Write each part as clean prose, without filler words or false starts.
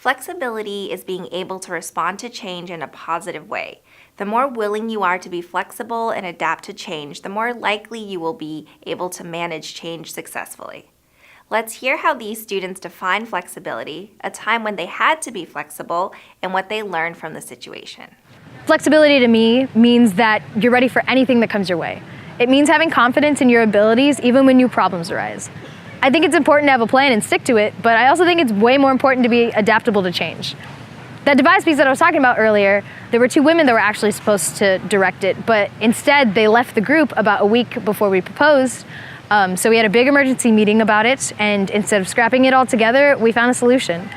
Flexibility is being able to respond to change in a positive way. The more willing you are to be flexible and adapt to change, the more likely you will be able to manage change successfully. Let's hear how these students define flexibility, a time when they had to be flexible, and what they learned from the situation. Flexibility to me means that you're ready for anything that comes your way. It means having confidence in your abilities even when new problems arise. I think it's important to have a plan and stick to it, but I also think it's way more important to be adaptable to change. That device piece that I was talking about earlier, there were two women that were actually supposed to direct it, but instead they left the group about a week before we proposed. So we had a big emergency meeting about it, and instead of scrapping it all together, we found a solution.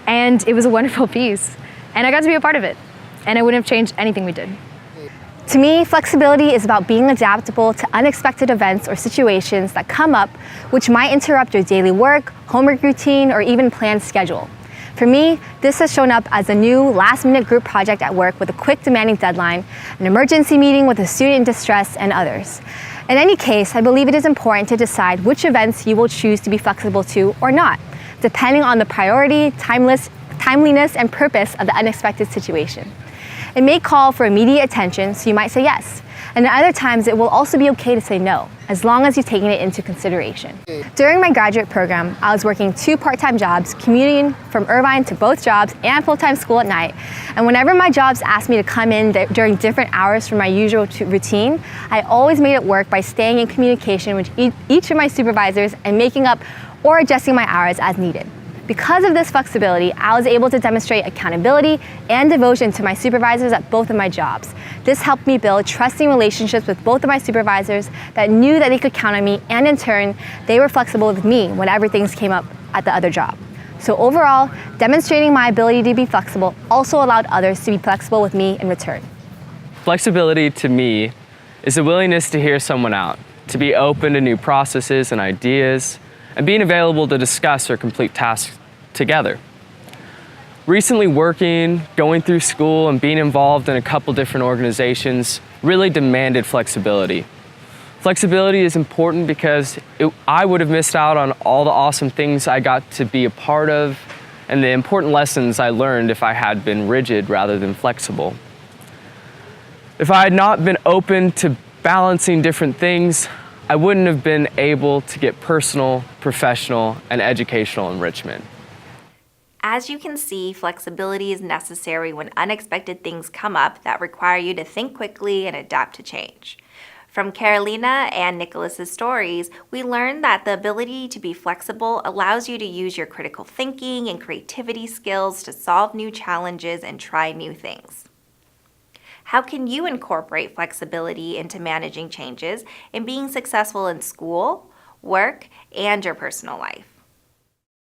And it was a wonderful piece, and I got to be a part of it, and I wouldn't have changed anything we did. To me, flexibility is about being adaptable to unexpected events or situations that come up which might interrupt your daily work, homework routine, or even planned schedule. For me, this has shown up as a new last-minute group project at work with a quick demanding deadline, an emergency meeting with a student in distress, and others. In any case, I believe it is important to decide which events you will choose to be flexible to or not, depending on the priority, timeliness, and purpose of the unexpected situation. It may call for immediate attention, so you might say yes. And at other times, it will also be okay to say no, as long as you've taken it into consideration. During my graduate program, I was working 2 part-time jobs, commuting from Irvine to both jobs and full-time school at night. And whenever my jobs asked me to come in during different hours from my usual routine, I always made it work by staying in communication with each of my supervisors and making up or adjusting my hours as needed. Because of this flexibility, I was able to demonstrate accountability and devotion to my supervisors at both of my jobs. This helped me build trusting relationships with both of my supervisors that knew that they could count on me, and in turn, they were flexible with me whenever things came up at the other job. So overall, demonstrating my ability to be flexible also allowed others to be flexible with me in return. Flexibility to me is the willingness to hear someone out, to be open to new processes and ideas, and being available to discuss or complete tasks together. Recently working, going through school, and being involved in a couple different organizations really demanded flexibility. Flexibility is important because I would have missed out on all the awesome things I got to be a part of and the important lessons I learned if I had been rigid rather than flexible. If I had not been open to balancing different things, I wouldn't have been able to get personal, professional, and educational enrichment. As you can see, flexibility is necessary when unexpected things come up that require you to think quickly and adapt to change. From Carolina and Nicholas's stories, we learned that the ability to be flexible allows you to use your critical thinking and creativity skills to solve new challenges and try new things. How can you incorporate flexibility into managing changes and being successful in school, work, and your personal life?